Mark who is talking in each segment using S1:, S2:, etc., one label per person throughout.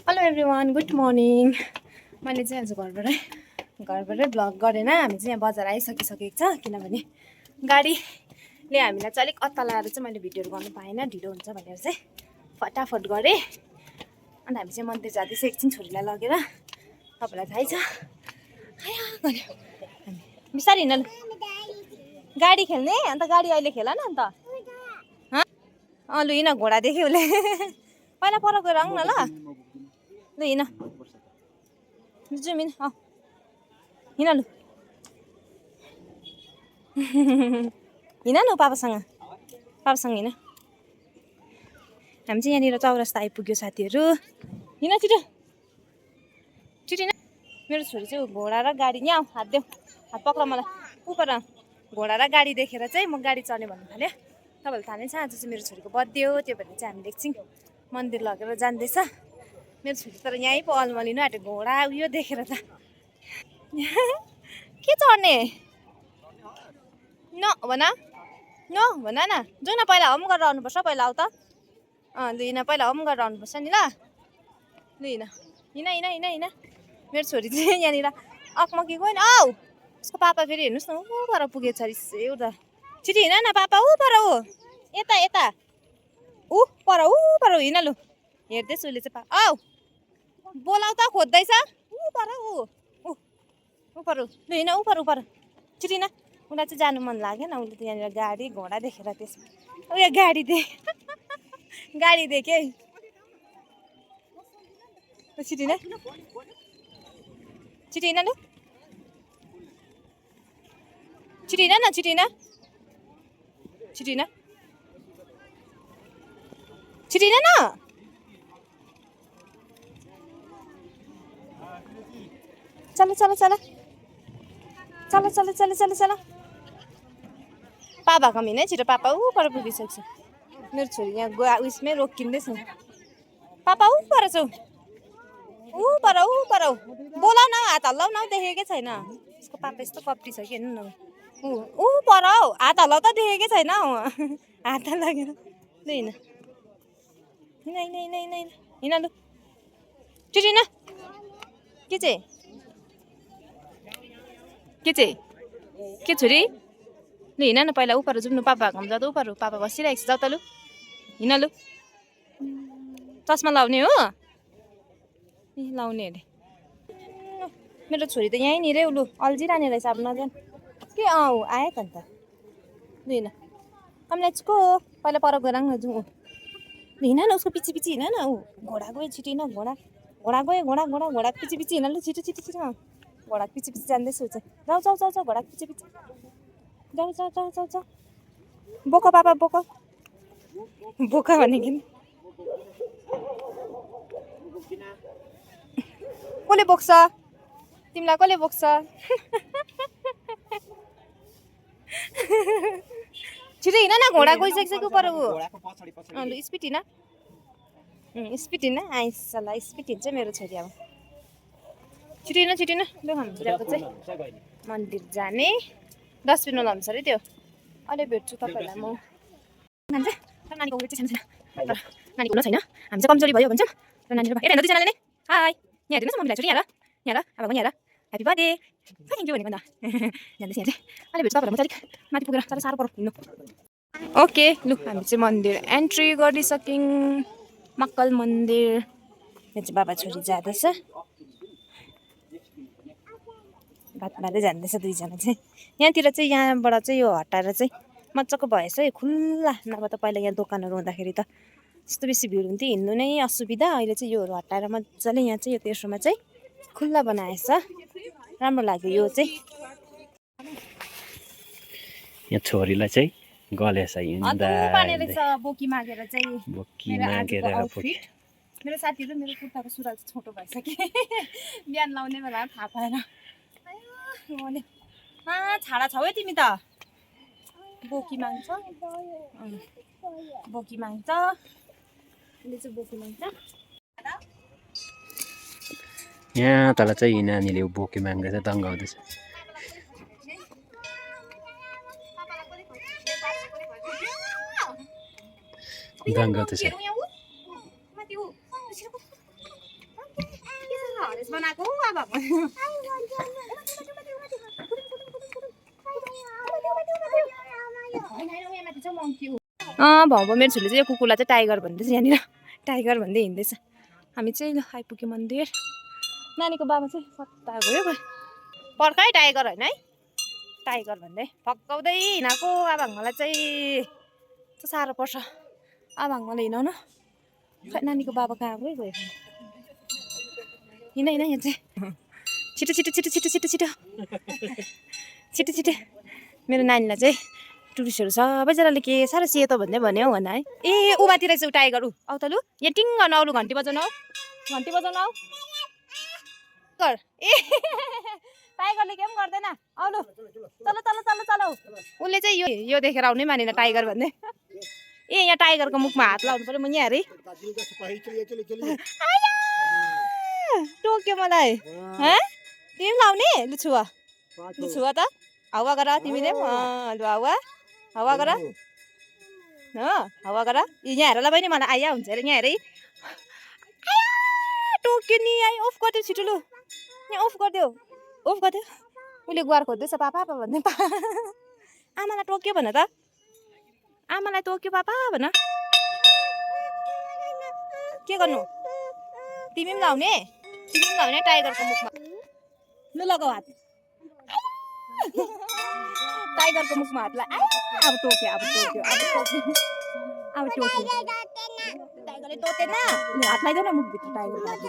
S1: Hello everyone, good morning. मैले चाहिँ आज घरबाटै भ्लग गरेन। हामी चाहिँ यहाँ बजार आइसकिसकेको छ, किनभने गाडीले हामीलाई चाहिँ अलिक अत्ता लाएर चाहिँ मैले भिडियोहरू गर्नु पाएन, ढिलो हुन्छ भनेर चाहिँ फटाफट गरेँ। अन्त हामी चाहिँ मन्दिर जाँदैछ, एकछिन छोरीलाई लगेर। तपाईँलाई थाहै छ गऱ्यो हामी बिस्तारै हिँड्नु। गाडी खेल्ने अन्त गाडी अहिले खेल न अन्त। लु हिँड, घोडा देख्यो उसले। पहिला पर गएर आउँ न ल। ल हिँड जाउँ, हिँड लु हिँड न पापासँग हिँड। हामी चाहिँ यहाँनिर चौरस्ता आइपुग्यो साथीहरू। हिँड छिटो छिटो हिँड। मेरो छोरी चाहिँ घोडा र गाडी यहाँ आऊ, हात देऊ, हात पक्र मलाई उपर। घोडा र गाडी देखेर चाहिँ म गाडी चढ्ने भन्नु थाल्यो। तपाईँहरूले थाहा नै छ, आज चाहिँ मेरो छोरीको बर्थडे हो, त्यो भएर चाहिँ हामीले एकछिन मन्दिर लगेर जाँदैछ। मेरो छोरी तर यहीँ पो अल्मलिनु आँट्यो घोडा उयो देखेर त। के चढ्ने न भन न जाउँ न, पहिला होम गरेर आउनुपर्छ। पहिला आऊ त। लु हिँड, पहिला होम गरेर आउनुपर्छ नि ल। लु हिँड। मेरो छोरी चाहिँ यहाँनिर अकमकी गयो नि। आऊ, उसको पापा फेरि हेर्नुहोस् न, ऊ पर पुगेछ रिसै उता। छिटो हिँड न पापा, ऊ पर ऊ यता ऊ पर हिँड लु। हेर्दैछु उसले चाहिँ आऊ बोलाउ त, खोज्दैछ ऊ पर लु हिँड, ऊ पर छिटो हिँड। उसलाई चाहिँ जानु मन लाग्यो न, उसले त यहाँनिर गाडी घोडा देखेर त्यसमा उयो गाडी देख्यो है। छिटो हिँड लु, छिटो हिँड न। चलो पापा कमी नै छिटो। पापा ऊ पर पुगिसक्छ। मेरो छोरी यहाँ उयसमै रोकिँदैछ। पापा ऊ पर छौ, ऊ पर बोलाउ न, हात हल्लाउ न, देखेकै छैन। उसको पापा यस्तो कप्टी छ कि हेर्नु न। ऊ पर हौ, हात हल्लाउ त, देखेकै छैन हात लागेर। लु हिँड लु छिटो हिँड। के छोरी लु हिँड न, पहिला उपर जाउँ न। पापा घाम जाँदा उपर पापा बसिरहेको छ, जाऊ त लु हिँड लु। चस्मा लाउने हो लाउने अरे। मेरो छोरी त यहीँनिरै लु अल्झिरहने रहेछ, अब नजान के। आयो त अन्त। लु हिँड कमलेचको, पहिला पर गएर न जाउँ। हिँड न, उसको पछि हिँड न। घोडा गयो, छिटो हिँड। घोडा पछि हिँड लु, छिटो घोडा पछि जाँदैछु चाहिँ। जाऊ घोडा पछि जाऊ। बोक पापा बोक भने कि कसले बोक्छ तिमीलाई, कसले बोक्छ? छिटो हिँड न, घोडा गइसक्यो पर ऊ। लु स्पिड हिँड आइसला, स्पिड हिँड्छ मेरो छोरी। अब छिटो हिँड लु। हामी चाहिँ मन्दिर जाने डस्टबिनमा लान्छ अरे त्यो। अहिले भेट्छु तपाईँहरूलाई म। नानीको उयो चाहिँ सानो नानीको हुन छैन, हामी चाहिँ कमजोरी भयो भन्छौँ। र नानीहरू हेर दुईजनाले नै हाई यहाँ हेर्नुहोस् न, मम्मीलाई छोरी यहाँ अब यहाँ ह्याप्पी बर्थडे थ्याङ्क यू भनेको अन्त जाँदैछ। यहाँ चाहिँ अहिले भेट्छु तपाईँहरूलाई, म चाहिँ अलिक माथि पुगेर साह्रो पर्यो हिँड्नु। ओके लु, हामी चाहिँ मन्दिर एन्ट्री गरिसक्यौँ, मक्कल मन्दिर। यहाँ चाहिँ बाबा छोरी जाँदैछ, बात मार्दै जाँदैछ दुईजना चाहिँ। यहाँतिर चाहिँ यहाँबाट चाहिँ यो हटाएर चाहिँ मजाको भएछ है, खुल्ला। नभए त पहिला यहाँ दोकानहरू हुँदाखेरि त यस्तो बेसी भिड हुन्थ्यो, हिँड्नु नै असुविधा। अहिले चाहिँ योहरू हटाएर मजाले यहाँ चाहिँ यो तेस्रोमा चाहिँ खुल्ला बनाएछ, राम्रो लाग्यो यो चाहिँ।
S2: यहाँ छोरीलाई चाहिँ गलेछ
S1: बोकी मागेर चाहिँ। मेरो साथीहरू मेरो कुर्ताको सुरुवाल छोटो भइसक्यो, बिहान लाउने बेला थाहा पाएर। छाडा छौ है तिमी त। बोकी माग्छ
S2: यहाँ तल चाहिँ नानीले बोकी माग्दैछ, दङ्गाउँदैछ। दङ्गाउँदैछ।
S1: बनाएको अब भाउ मेरो छोरीले चाहिँ यो कुकुरलाई चाहिँ टाइगर भन्दैछ यहाँनिर टाइगर भन्दै हिँड्दैछ हामी चाहिँ ल आइपुग्यो मन्दिर नानीको बाबा चाहिँ कता गयो पर्खाइ टाइगर होइन है टाइगर भन्दै फक्काउँदै हिँडाएको आभाङलाई चाहिँ साह्रो पर्छ आभाङलाई हिँडाउनु खै नानीको बाबा कहाँ गयो हिँड हिँड यहाँ चाहिँ छिटो छिटो छिटो छिटो छिटो छिटो छिटो छिटो मेरो नानीलाई चाहिँ टुरिस्टहरू सबैजनाले के साह्रो सेतो भन्दै भन्यो भन्दा है ए उमातिर चाहिँ टाइगर ऊ आउ त लु यहाँ टिङ गर्नु आउनु घन्टी बजाउनु आऊ घन्टी बजाउनु आऊ ए टाइगरले के पनि गर्दैन आउनु चलो चलो चलो चलो उसले चाहिँ यो देखेर आउनै मानेन टाइगर भन्दै ए यहाँ टाइगरको मुखमा हात लाउनु पर्यो म यहाँ हेरेँ टोक्यो मलाई तिमी पनि लाउने लु छुवा त हावा गर तिमीले पनि लु हावा गर हावा गर यहाँ हेर ल बहिनी मलाई आइया हुन्छ अरे यहाँ हेरै टोक्यो नि आइ अफ गरिदेऊ छिटो लु यहाँ अफ गरिदेऊ उसले गुहार खोज्दैछ पापा भन्दै आमालाई टोक्यो भन त आमालाई टोक्यो पापा भन के गर्नु तिमी पनि लाउने टाइगरको मुखमा लु लगाऊ हात टाइगरको मुखमा हात ला अब टोक्यो टाइगरले टोकेन हात लगाइदेऊ न मुखभित्र टाइगरको हात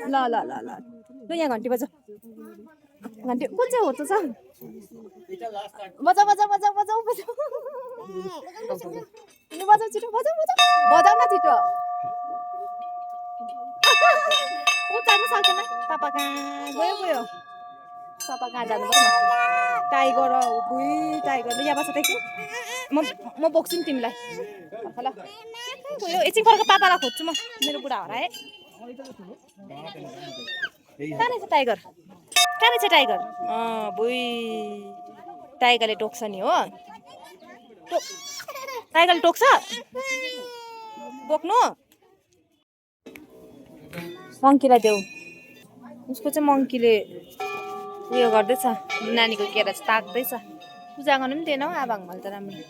S1: ल ल ल ल लु यहाँ घन्टी बजाऊ घन्टी कुन चाहिँ हो त छ बजाऊ बजाऊ बजाऊ बजाऊ बजाऊ लु बजाऊ छिटो बजाऊ बजाऊ न छिटो ऊ जानु सक्दैन पापा कहाँ गयो पापा कहाँ जानु भयो टाइगर टाइगरले यहाँ बस्छ देखि म बोक्छु नि तिमीलाई ल गयो एकछिन फर्क पापालाई खोज्छु म मेरो बुढा हराए कहाँ रहेछ टाइगर टाइगरले टोक्छ नि हो टाइगरले टोक्छ बोक्नु मङ्कीलाई देऊ उसको चाहिँ मङ्कीले उयो गर्दैछ नानीको केरा चाहिँ ताक्दैछ पूजा गर्नु पनि दिएन हौ आभाङ मैले त राम्रो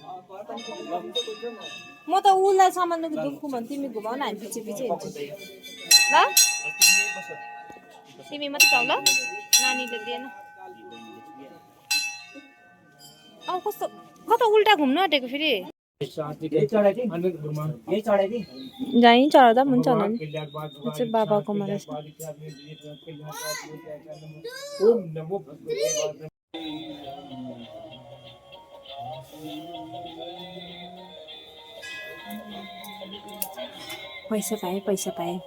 S1: म त उसलाई सम्हाल्नुको दुःख भने तिमी घुमाउ न हामी पछि हिँड्छु ल तिमी मात्रै जाऊ ल नानीले दिएन औ कस्तो कता उल्टा घुम्नु आँटेको फेरि यहीँ चढ्दा पनि हुन्छ होला नि चाहिँ बाबाकोमा रहेछ पैसा पाएँ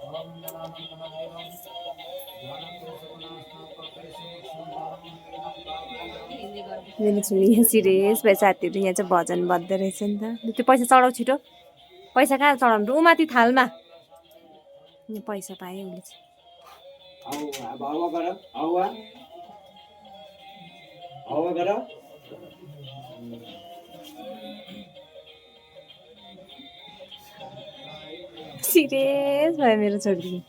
S1: मेरो छोरी यहाँ सिरियस भए साथीहरू यहाँ चाहिँ भजन बज्दो रहेछ नि त त्यो पैसा चढाउ छिटो पैसा कहाँ चढाउनु ऊ माथि थालमा यहाँ पैसा पाएँ उसले सिरियस भयो मेरो छोरी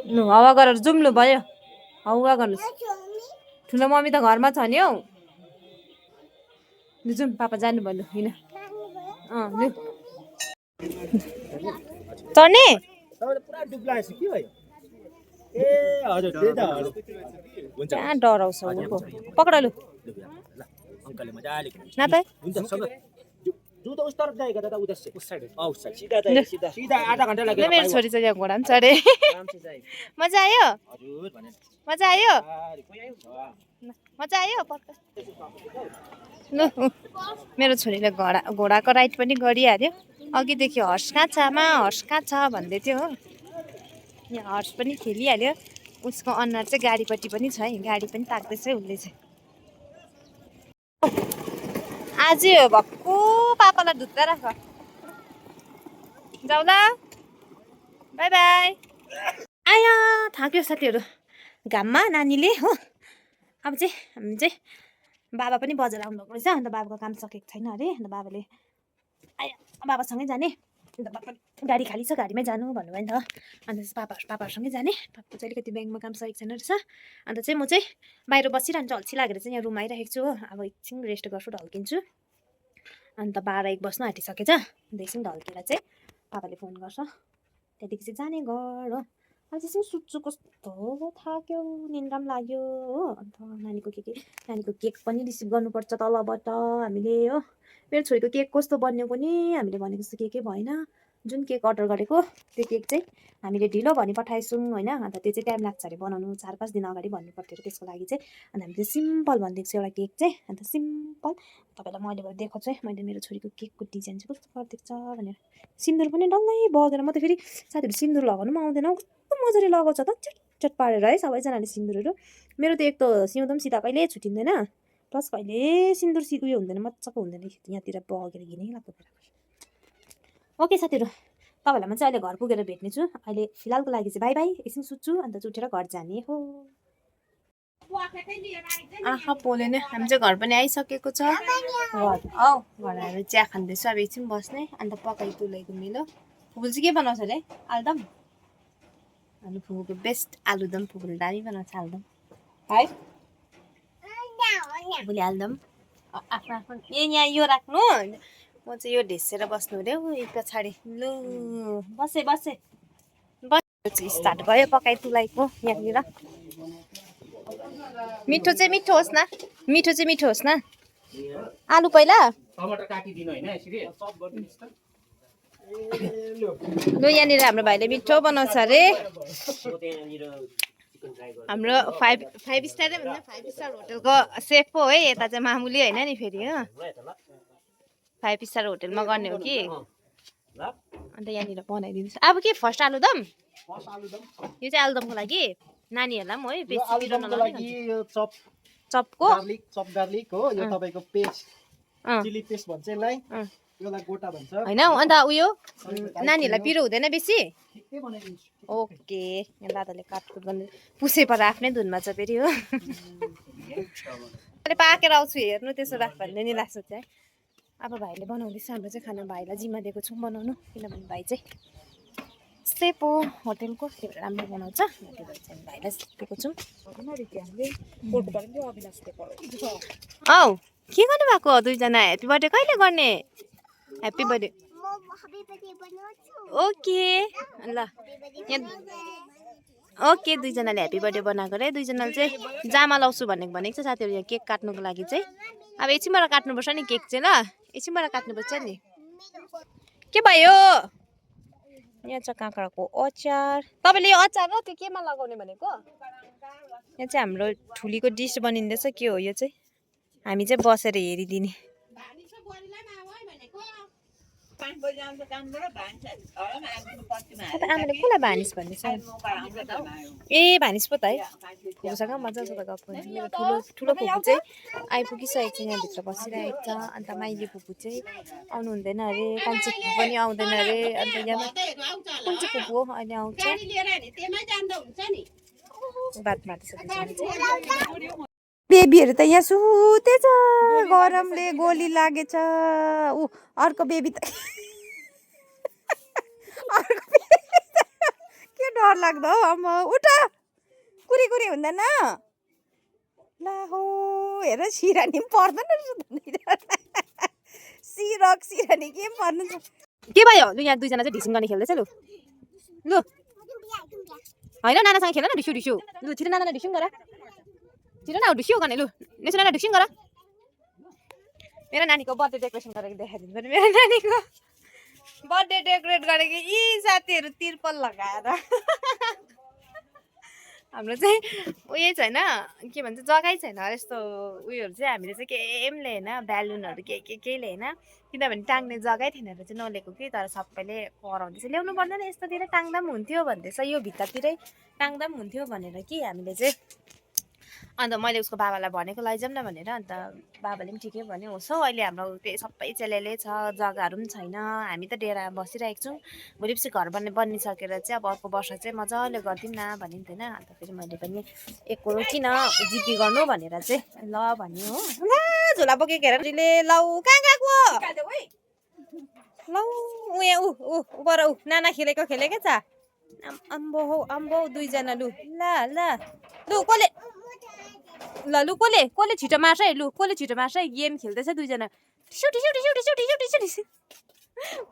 S1: लु हावा गरेर जाउँ लु भयो हावा गर्नुहोस् ठुलो मम्मी त घरमा छ नि हौ लु जाउँ पापा जानु भयो लु हिँड लु चढ्ने कहाँ डराउँछ पक्र लु न त मेरो छोरी चाहिँ घोडा पनि चढे मजा आयो ल मेरो छोरीले घोडाको राइड पनि गरिहाल्यो अघिदेखि हर्स कहाँ छ आमा हर्स कहाँ छ भन्दै थियो हो यहाँ हर्स पनि खेलिहाल्यो उसको अनुहार चाहिँ गाडीपट्टि पनि छ है गाडी पनि ताक्दैछ उसले चाहिँ आज भक्कु पापालाई धुत्ता राख जाऊ ल बाई बाई आया थाक्यो साथीहरू घाममा नानीले हो अब चाहिँ हामी चाहिँ बाबा पनि बजार आउनु भएको रहेछ अन्त बाबाको काम सकेको छैन अरे अन्त बाबाले आया बाबासँगै जाने गाडी खाली छ गाडीमै जानु भन्नुभयो नि त अन्त पापाहरूसँगै जाने पापाको चाहिँ अलिकति ब्याङ्कमा काम सकेको छैन रहेछ अन्त चाहिँ म चाहिँ बाहिर बसिरहन्छु अल्छी लागेर चाहिँ यहाँ रुम आइरहेको छु हो अब एकछिन रेस्ट गर्छु ढल्किन्छु अन्त 12-1 बज्नु आँटिसकेछ अन्त एकछिन ढल्केर चाहिँ पापाले फोन गर्छ त्यहाँदेखि चाहिँ जाने घर हो अब चाहिँ सुत्छु कस्तो थाक्यो निन्द्रा पनि लाग्यो हो अन्त नानीको केक पनि रिसिभ गर्नुपर्छ तलबाट हामीले हो मेरो छोरीको केक कस्तो बन्यो पनि हामीले भनेको जस्तो केकै भएन जुन केक अर्डर गरेको त्यो केक चाहिँ हामीले ढिलो भनी पठाएछौँ होइन अन्त त्यो चाहिँ टाइम लाग्छ अरे बनाउनु 4-5 दिन अगाडि भन्नु पर्थ्यो त्यसको लागि चाहिँ अन्त हामीले सिम्पल भनिदिएको छ एउटा केक चाहिँ अन्त सिम्पल तपाईँलाई मैले भएर देखाउँछु है मैले मेरो छोरीको केकको डिजाइन चाहिँ कस्तो गरिदिएको छ भनेर सिन्दुर पनि डल्लै बगेर म त फेरि साथीहरू सिन्दुर लगाउनु पनि आउँदैन कस्तो मजाले लगाउँछ त चटचट पारेर है सबैजनाले सिन्दुरहरू मेरो त एक त सिउँदो पनि सिधा कहिले छुटिँदैन प्लस कहिले सिन्दुर उयो हुँदैन मजाको हुँदैन यहाँतिर बगेर घिनै लाग्दो ओके साथीहरू तपाईँहरूलाई म चाहिँ अहिले घर पुगेर भेट्नेछु अहिले फिलहालको लागि चाहिँ बाई बाई एकछिन सुत्छु अन्त उठेर घर जाने हो आहा पोले नै हामी चाहिँ घर पनि आइसकेको छ घर आएर चिया खाँदैछु अब एकछिन बस्ने अन्त पकाइ तुलाइको मिलो फुपुल चाहिँ के बनाउँछ अरे आलुदम अनि फुपूको बेस्ट आलुदम फुपूले दामी बनाउँछ आलुदम है फुपूले आलुदम आफ्नो आफ्नो यहाँ यो राख्नु म चाहिँ यो ढेसेर बस्नु अरे हौ यो पछाडि लु बसे स्टार्ट भयो पकाइ तुलाइको यहाँनिर मिठो चाहिँ मिठो होस् न आलु पहिला लु यहाँनिर हाम्रो भाइले मिठो बनाउँछ अरे हाम्रो 5 स्टारै भन्दा 5 स्टार होटलको सेफ हो है यता चाहिँ मामुली होइन नि फेरि हो 5 स्टार होटलमा गर्ने हो कि अन्त यहाँनिर बनाइदिन्छ अब के फर्स्ट आलुदम यो चाहिँ आलुदमको लागि नानीहरूलाई पनि है बेसी पिरो नलाग्ने चपको
S3: चप गार्लिक हो यो तपाईको पेस्ट चिली पेस्ट भन्छ यसलाई यसलाई गोटा भन्छ
S1: हैन अन्त उयो नानीहरूलाई पिरो हुँदैन बेसी ओके यहाँ दादाले काटकुट गर्ने पुसे पर आफ्नै धुनमा छ फेरि हो अहिले पाकेर आउँछु हेर्नु त्यसो राख भन्ने नि लाग्छ चाहिँ अब भाइले बनाउँदैछ हाम्रो चाहिँ खाना भाइलाई जिम्मा दिएको छौँ बनाउनु किनभने भाइ चाहिँ सेफ हो होटेलको त्यो राम्रो बनाउँछ त्यो भएर चाहिँ भाइलाई दिएको छौँ औ के गर्नुभएको दुईजना ह्याप्पी बर्थडे कहिले गर्ने ह्याप्पी बर्थडे ओके ल ओके दुईजनाले ह्याप्पी बर्थडे बनाएको रे दुईजनाले चाहिँ जामा लाउँछु भनेको छ साथीहरू यहाँ केक काट्नुको लागि चाहिँ अब एकछिनबाट काट्नुपर्छ नि केक चाहिँ ल एकछिनबाट काट्नुपर्छ नि के भयो यहाँ छ काँक्राको अचार तपाईँले यो अचार र त्यो केमा लगाउने भनेको यहाँ चाहिँ हाम्रो ठुलीको डिस बनिँदैछ के हो यो चाहिँ हामी चाहिँ बसेर हेरिदिने आमाले कसलाई भानिस भन्दैछ ए भानिस पो त है फुपूसँग मजाको गफ हुन्छ मेरो ठुलो फुपू चाहिँ आइपुगिसकेको छ यहाँभित्र बसिरहेको छ अन्त माइली फुपू चाहिँ आउनु हुँदैन अरे कान्छी फुपू पनि आउँदैन अरे अन्त यहाँ कुन चाहिँ फुपू हो अहिले आउँछ बात मार्दैछ बेबीहरू त यहाँ सुतेछ गरमले गोली लागेछ ऊ अर्को बेबी त के डर लाग्दो हौ अम्म उठ कुरी हुँदैन ला हो हेर सिरानी पर्दैन सिरानी के पर्नु के भयो लु यहाँ दुईजना चाहिँ ढिसिङ गर्ने खेल्दैछ लु होइन नानासँग खेल न ढिस्यु लु छिटो नानालाई ढिसिङ गर छिटो न ढुस्यो गर्ने लु नेसु नाना ढुसिङ गर मेरो नानीको बर्थडे डेकोरेसन गरेको देखाइदिनु पर्यो मेरो नानीको बर्थडे डेकोरेट गरेको यी साथीहरू तिर्पल लगाएर हाम्रो चाहिँ उयो छैन के भन्छ जग्गै छैन यस्तो उयोहरू चाहिँ हामीले चाहिँ केही पनि लिएन ब्यालुनहरू केही लिएन किनभने टाङ्ने जग्गै थिएन र चाहिँ नलिएको कि तर सबैले कराउँदैछ ल्याउनु पर्दैन यस्तोतिर टाङ्दा पनि हुन्थ्यो भन्दैछ यो भित्तातिरै टाङ्दा पनि हुन्थ्यो भनेर कि हामीले चाहिँ अन्त मैले उसको बाबालाई भनेको लैजाउँ न भनेर अन्त बाबाले पनि ठिकै भन्यो होस् हौ अहिले हाम्रो सबै चेलेले छ जग्गाहरू पनि छैन हामी त डेरामा बसिरहेको छौँ भोलिपछि घर बनिसकेर चाहिँ अब अर्को वर्ष चाहिँ मजाले गरिदिउँ न भन्यो नि होइन अन्त फेरि मैले पनि एक करोड किन जिद्दी गर्नु भनेर चाहिँ ल भन्यो हो झोला बोकेको हेरेर लौ कहाँ गएको ल ऊ यहाँ ऊ बर ऊ नाना खेलेको खेलेकै छ अम्बो हौ अम्बो दुईजना लु ल ल लु कसले ल लु कसले छिटो मार्छ है लु कसले छिटो मार्छ है गेम खेल्दैछ दुईजना सुटी सुटी सुटी सुटी सुटी सुटी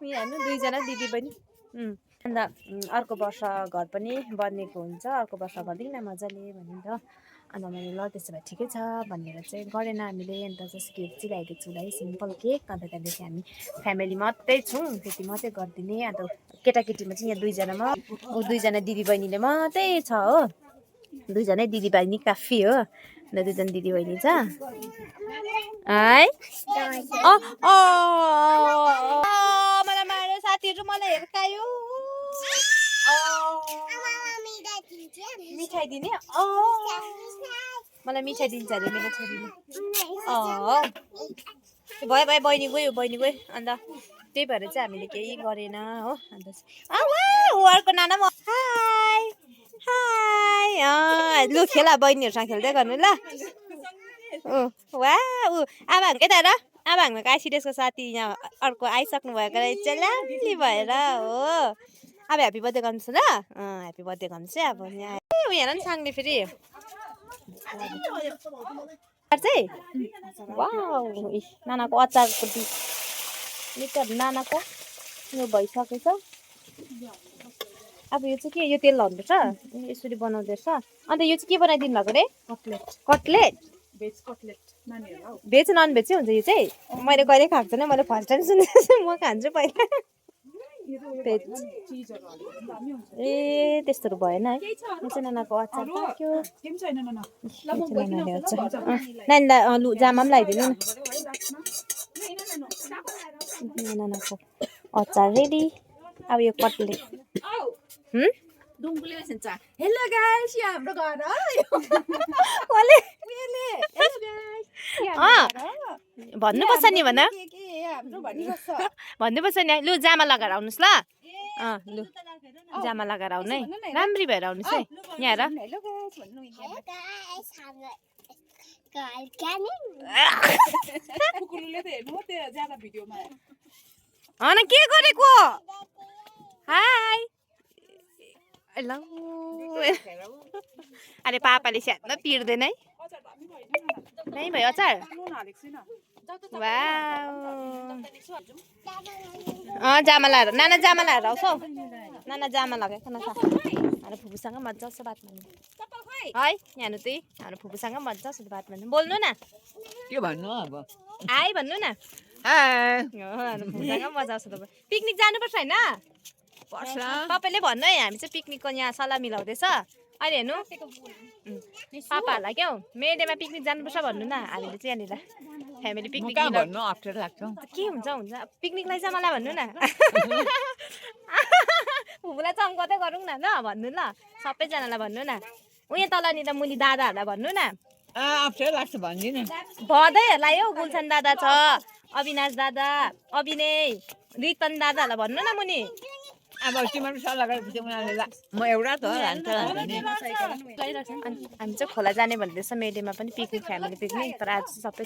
S1: यहाँ हेर्नु दुईजना दिदी बहिनी अन्त अर्को वर्ष घर पनि बनिएको हुन्छ अर्को वर्ष गरिदिउँ न मजाले भन्यो नि त अन्त मैले ल त्यसो भए ठिकै छ भनेर चाहिँ गरेन हामीले अन्त जस्तो केक चाहिँ ल्याएको छु है सिम्पल केक अन्त त्यहाँदेखि हामी फ्यामिली मात्रै छौँ त्यति मात्रै गरिदिने अन्त केटाकेटीमा चाहिँ यहाँ दुईजनामा ऊ दुईजना दिदी बहिनीले मात्रै छ हो दुईजनै दिदी बहिनी काफी हो अन्त दुईजना दिदी बहिनी छ है मलाई मार्यो साथीहरू मलाई हिर्कायो मिठाई दिने मलाई मिठाई दिन्छ अरे मेरो छोरीले भयो भयो बहिनी गयो अन्त त्यही भएर चाहिँ हामीले केही गरेन हो अन्त अर्को नाना हाई हाई लु खेला बहिनीहरूसँग खेल्दै गर्नु ल वा ऊ आमा यता र आमा हाम्रो काशीडेसको साथी यहाँ अर्को आइसक्नु भएको रहेछ ल्याम्ली भएर हो अब ह्याप्पी बर्थडे गर्नुहोस् ल ह्याप्पी बर्थडे गर्नुहोस् है अब यहाँ ऊ हेर नि साङ्ले फेरि चाहिँ वाउ नानाको अचारको मिटर नानाको यो भइसकेछ अब यो चाहिँ के यो तेल लाउनुपर्छ यसरी बनाउँदैछ अन्त यो चाहिँ के बनाइदिनु भएको रे कटलेट भेज नन भेज चाहिँ हुन्छ यो चाहिँ मैले कहिले खाएको छैन मैले फर्स्ट टाइम सुन्दैछु म खान्छु पहिला भेज ए त्यस्तोहरू भएन है यो चाहिँ नानाको अचार पाक्यो नानीलाई लु जामा पनि लगाइदिनु न नानाको अचार रेडी अब यो कटलेट
S4: हेलो गाइस यो हाम्रो घर
S1: भन्नुपर्छ नि भन भन्नुपर्छ नि लु जामा लगाएर आउनुहोस् ल लु जामा लगाएर आउनु है राम्री भएर आउनुहोस् है यहाँ हेर के गरेको हाई ल अरे पापाले स्याहार्न पिर्दैन है नै भयो अचार जामा लगाएर नाना जामा लगाएर आउँछ हौ नाना जामा लगाइकन हाम्रो फुपूसँग मजा आउँछ बात मार्नु है यहाँ त्यही हाम्रो फुपूसँग मजा आउँछ बात मार्नु बोल्नु न
S4: के भन्नु अब
S1: आइ भन्नु न हाम्रो फुपूसँग मजा आउँछ तपाईँ पिकनिक जानुपर्छ होइन तपाईँले भन्नु है हामी चाहिँ पिकनिकको यहाँ सल्लाह मिलाउँदैछ अहिले हेर्नु पापाहरूलाई क्या हौ मेडेमा पिकनिक जानुपर्छ भन्नु न हामीले चाहिँ यहाँनिर फ्यामिली पिकनिक
S4: भन्नु अप्ठ्यारो लाग्छ
S1: के हुन्छ पिकनिकलाई चाहिँ मलाई भन्नु न फुपूलाई चम्काउँदै गरौँ न ल भन्नु ल सबैजनालाई भन्नु न उयो तलनिर मुनि दादाहरूलाई भन्नु न
S4: अप्ठ्यारो लाग्छ भनिदिनु
S1: भदैहरूलाई हौ गुल्छन दादा छ अविनाश दादा अभिनय रितन दादाहरूलाई भन्नु न मुनि
S4: अब तिमीहरू सल्लाह गरेपछि उनीहरूले म एउटा त लान्छ
S1: हामी चाहिँ खोला जाने भन्दैछ मेडेमा पनि पिकनिक फ्यामिली पिकनिक तर आज चाहिँ सबै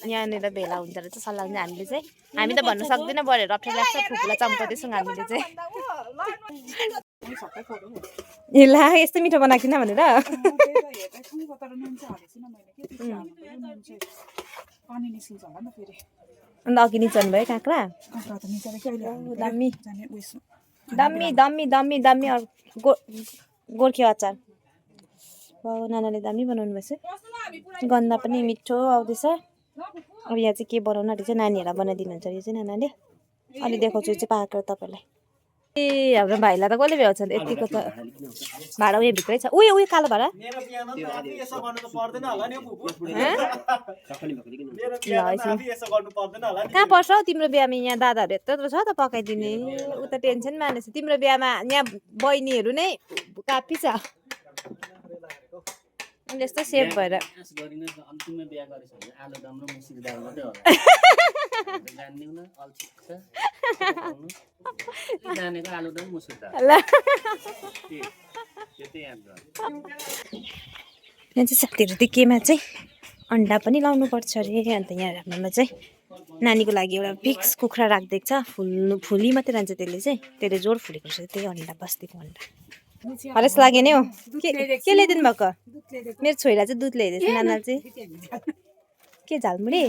S1: यहाँनिर भेला हुन्छ रहेछ सल्लाह हुन्छ हामीले चाहिँ हामी त भन्न सक्दैनौँ बढेर अप्ठ्यारो लाग्छ फुपूलाई चम्काउँदैछौँ हामीले चाहिँ ए ला यस्तो मिठो बनाएको किन भनेर अन्त अघि निचाउनु भयो काँक्रा दामी दामी दामी दामी दामी गोर्खे अचार नानाले दामी बनाउनु भएछ गन्दा पनि मिठो आउँदैछ अब यहाँ चाहिँ के बनाउनु अरे चाहिँ नानीहरूलाई बनाइदिनुहुन्छ यो चाहिँ नानाले अलि देखाउँछु यो चाहिँ पाकेर तपाईँलाई ए हाम्रो भाइलाई त कसले भ्याउँछ यतिको त भाडा उयो भित्रै छ उयो उयो कालो भाडा कहाँ पर्छ हौ तिम्रो बिहामा यहाँ दादाहरू यत्रो छ त पकाइदिने उता टेन्सन मानेछ तिम्रो बिहामा यहाँ बहिनीहरू नै काफी छ यस्तो सेफ भएर यहाँ चाहिँ साथीहरू त्यो केमा चाहिँ अन्डा पनि लाउनु पर्छ अरे अन्त यहाँ हाम्रोमा चाहिँ नानीको लागि एउटा फिक्स कुखुरा राखिदिएको छ फुली मात्रै रहन्छ त्यसले जोड फुलेको रहेछ त्यही अन्डा बस्तीको अन्डा हरेस लाग्यो नि हौ के ल्याइदिनु भएको मेरो छोइला चाहिँ दुध ल्याइदिएछ नाना चाहिँ के झालमुरी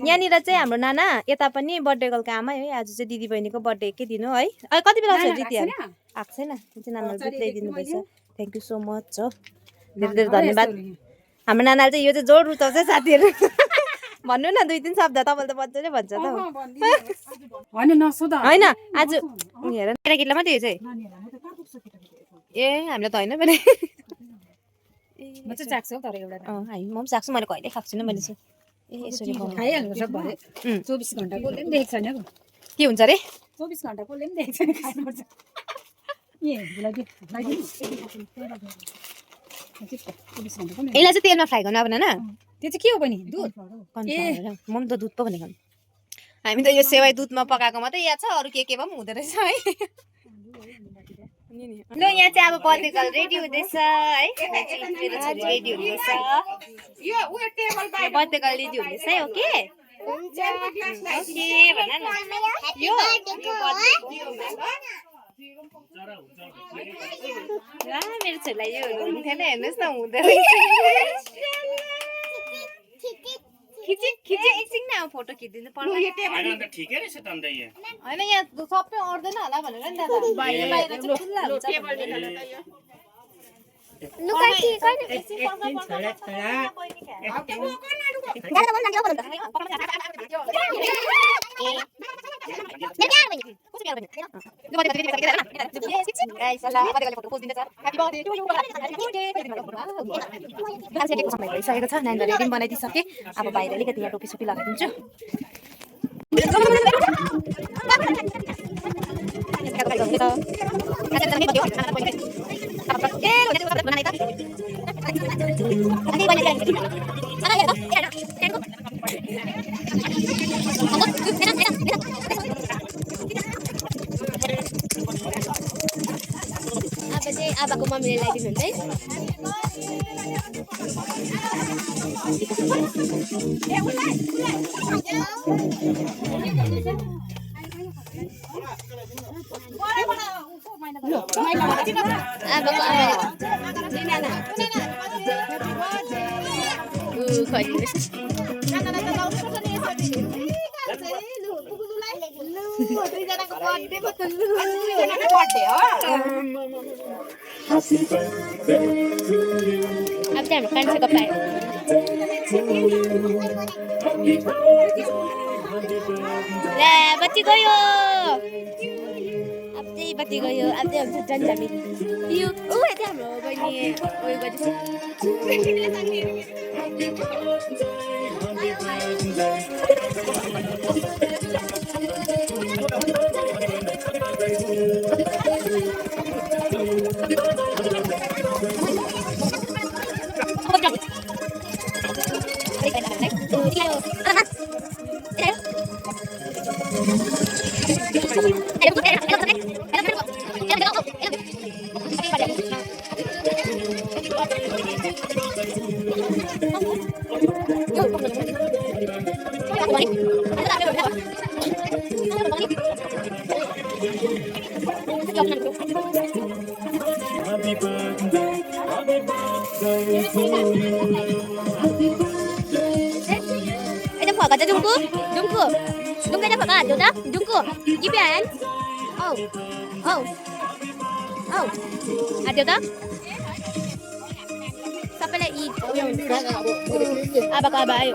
S1: यहाँनिर चाहिँ हाम्रो नाना यता पनि बर्थडे गर्लको आमा है आज चाहिँ दिदी बहिनीको बर्थडे के दिनु है कति बेला आउँछ रितिहरू आएको छैन चाहिँ नानाले दुध ल्याइदिनु भएछ थ्याङ्क यू सो मच हो धेरै धेरै धन्यवाद हाम्रो नानाले चाहिँ यो चाहिँ जोड रुचाउँछ साथीहरू भन्नु न 2-3 शब्द तपाईँले त मजाले भन्छ त होइन आज हेर केटाकेटीलाई मात्रै यो चाहिँ ए हामीलाई त होइन भने म पनि चाख्छु मैले कहिले खाएको छुइनँ मैले चाहिँ ए यसरी
S5: खाइहाल्नुपर्छ 24 घण्टा कसले पनि देखेको छैन
S1: के हुन्छ अरे
S5: 24 घण्टा कसले पनि देखेको छैन खानुपर्छ
S1: यसलाई चाहिँ तेलमा फ्राई गर्नु अब नाना
S5: त्यो चाहिँ के हो बहिनी दुध
S1: म पनि त दुध पो भनेको हामी त यो सेवाई दुधमा पकाएको मात्रै याद छ अरू के पो पनि हुँदो रहेछ है ल यहाँ चाहिँ अब बर्थडे गर्ल रेडी हुँदैछ है मेरो छोरी रेडी हुँदैछ बर्थडे गर्ल रेडी हुँदैछ है ओके ओके भन न यो मेरो छोरीलाई यो हुन्थेन हेर्नुहोस् न हुँदैन खिची एकछिन न फोटो खिचिदिनु पर्छ होइन यहाँ सबै अड्दैन होला भनेर नि दादा बाहिर चाहिँ खुल्ला हुन्छ भइसकेको छ नानीहरूले पनि बनाइदिइसके अब बाहिर अलिकति यहाँ टोपी सोपी लगाइदिन्छु अब चाहिँ आबाको मम्मीले ल्याइदिनुहुन्छ है अब चाहिँ हाम्रो कान्छो कपडा बत्ती गयो अब चाहिँ बत्ती गयो अब चाहिँ हुन्छ जान्छ हामी यो यता हाम्रो बहिनी उयो गर्दैछ Give your hand. Ada tak? Sampai lagi. Abang abang ayo.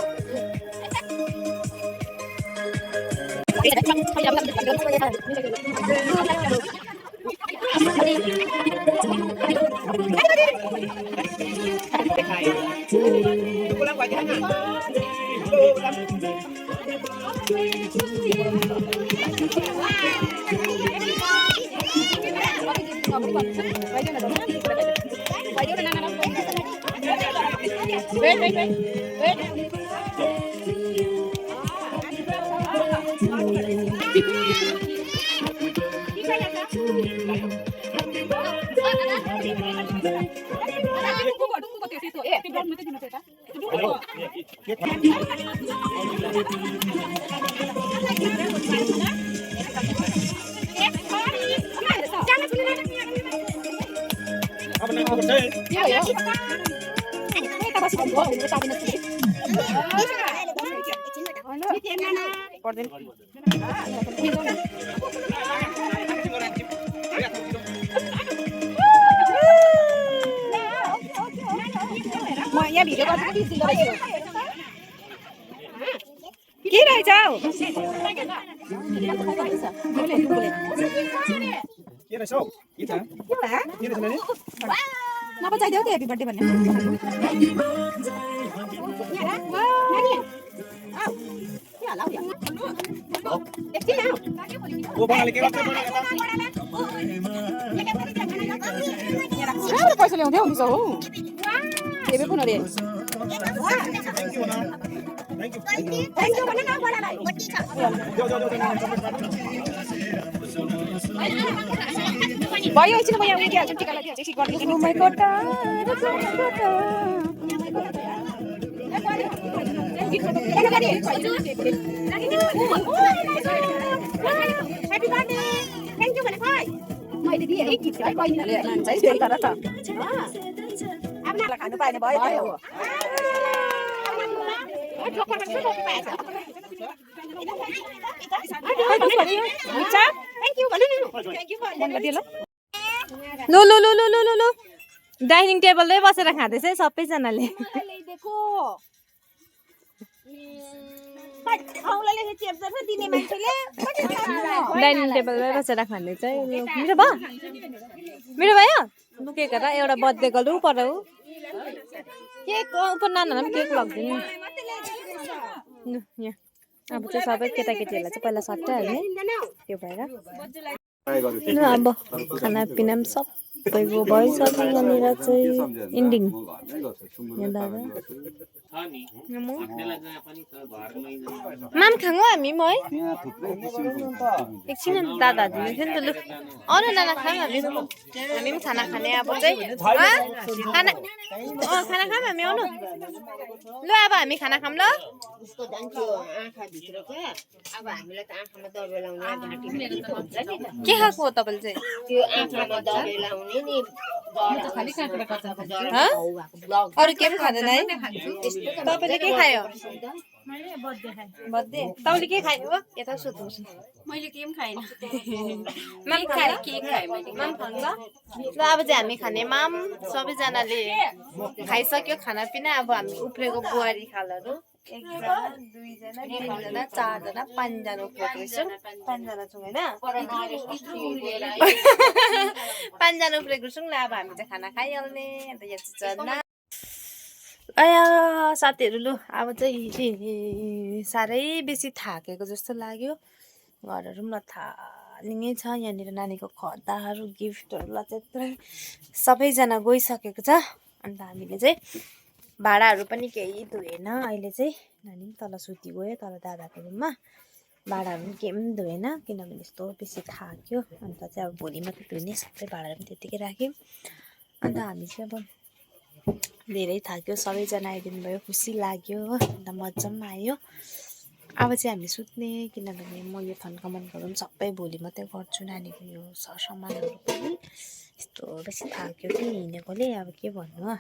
S5: म यहाँ भिडियो गर्छु कि बिर्सिँदो रहेछु के रहेछ हौ
S3: के रहेछ हौ गीता के रहेछ नानी
S5: नबचाइदेऊ त ह्याप्पी बर्थडे भन्ने
S3: ओ बडाले के गर्छ
S5: राम्रो पैसा ल्याउँदै आउँदैछ हौ हेबे पुन रे भयो एकछिन म यहाँ उयो दिइहाल्छु टिका लगाइदिइहाल्छु एकछिन गरिदिन्छु नि मैले दिएँ है गिफ्ट है बहिनीले लान्छ है तर त खानु पाएन भयो
S1: लो लो लो लो लो लो लो डाइनिङ टेबलमै बसेर खाँदैछ है सबैजनाले डाइनिङ टेबलमै बसेर खाँदैछ है मेरो भयो मेरो भयो केक र एउटा बर्थडे गर्नु पर्यो केक उप नानालाई पनि केक लगिदिनु यहाँ अब चाहिँ सबै केटाकेटीहरूलाई चाहिँ पहिला सट्टाइहाल्ने त्यो भएर ल अब खानापिना पनि सबैको भइसक्यो यहाँनिर चाहिँ इन्डिङ यहाँ दादा माम खानु हामी म है एकछिन दादा दिनु थियो नि त लु अरू नाना खाऊँ हामी पनि खाना खाने अब चाहिँ खाना खाना खाऊँ हामी आउनु ल अब हामी खाना खाऊँ ल के खाएको हो तपाईँले चाहिँ अरू के पनि खाँदैन है तपाईँले के खायो बर्थडे तपाईँले के खायो हो यता सोध्नुहोस्
S6: मैले के पनि खाएन
S1: माम खायो
S6: केक खाएँ मैले
S1: माम खानु ल अब चाहिँ हामी खाने माम सबैजनाले खाइसक्यो खानापिना अब हामी उफ्रेको बुहारी खालहरू 1 जना 2 जना 3 जना 4 जना 5 जना उफ्रेको छौँ 5 जना छौँ होइन 5 जना उफ्रेको छौँ ल अब हामी चाहिँ खाना खाइहाल्ने अन्त यहाँ जना आया साथीहरू लु अब चाहिँ साह्रै बेसी थाकेको जस्तो लाग्यो घरहरू पनि थालिङै छ यहाँनिर नानीको खदाहरू गिफ्टहरूलाई त्यत्रै सबैजना गइसकेको छ अन्त हामीले चाहिँ भाँडाहरू पनि केही धोएन अहिले चाहिँ नानी पनि तल सुति गयो तल दादाको रुममा भाँडाहरू पनि केही पनि धोएन किनभने यस्तो बेसी थाक्यो अन्त चाहिँ अब भोलि मात्रै धुने सबै भाँडाहरू पनि त्यत्तिकै राख्यौँ अन्त हामी चाहिँ अब धेरै थाक्यो सबैजना आइदिनु भयो खुसी लाग्यो अन्त मजा पनि आयो अब चाहिँ हामी सुत्ने किनभने म यो थन्कामन्काहरू पनि सबै भोलि मात्रै गर्छु नानीको यो सरसामानहरू पनि यस्तो बेसी थाक्यो कि हिँडेकोले अब के भन्नु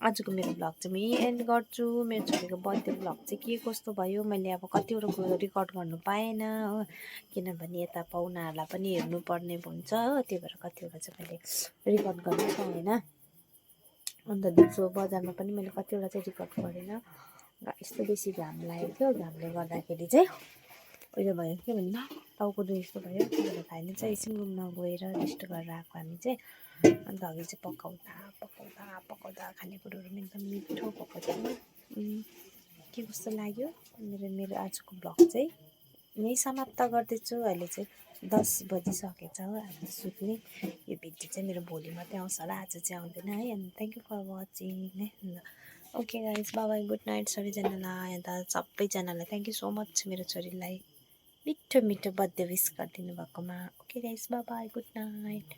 S1: आजको मेरो भ्लग चाहिँ म एन्ड गर्छु मेरो छोरीको बर्थडे भ्लग चाहिँ के कस्तो भयो मैले अब कतिवटा कुरो रेकर्ड गर्नु पाएन हो किनभने यता पाहुनाहरूलाई पनि हेर्नुपर्ने हुन्छ हो त्यही भएर कतिवटा चाहिँ मैले रेकर्ड गर्नु पाएन अन्त दिउँसो बजारमा पनि मैले कतिवटा चाहिँ रेकर्ड गरेन यस्तो बेसी घाम लागेको थियो घामले गर्दाखेरि चाहिँ उयो भयो के भन्नु टाउको दुई जस्तो भयो त्यही भएर चाहिँ एकछिन रुममा गएर रेस्ट गरेर आएको हामी चाहिँ अन्त अघि चाहिँ पकाउँदा खानेकुरोहरू पनि एकदम मिठो भएको थियो के कस्तो लाग्यो मेरो आजको भ्लग चाहिँ यहीँ समाप्त गर्दैछु अहिले चाहिँ 10 बजिसकेको छ हो आज सुत्ने यो भिडियो चाहिँ मेरो भोलि मात्रै आउँछ होला आज चाहिँ आउँदैन है अनि थ्याङ्क यू फर वाचिङ है okay guys by good night सबैजनालाई अन्त सबैजनालाई थ्याङ्क यू सो मच मेरो छोरीलाई मिठो मिठो बर्थडे विस गरिदिनु भएकोमा okay guys by good night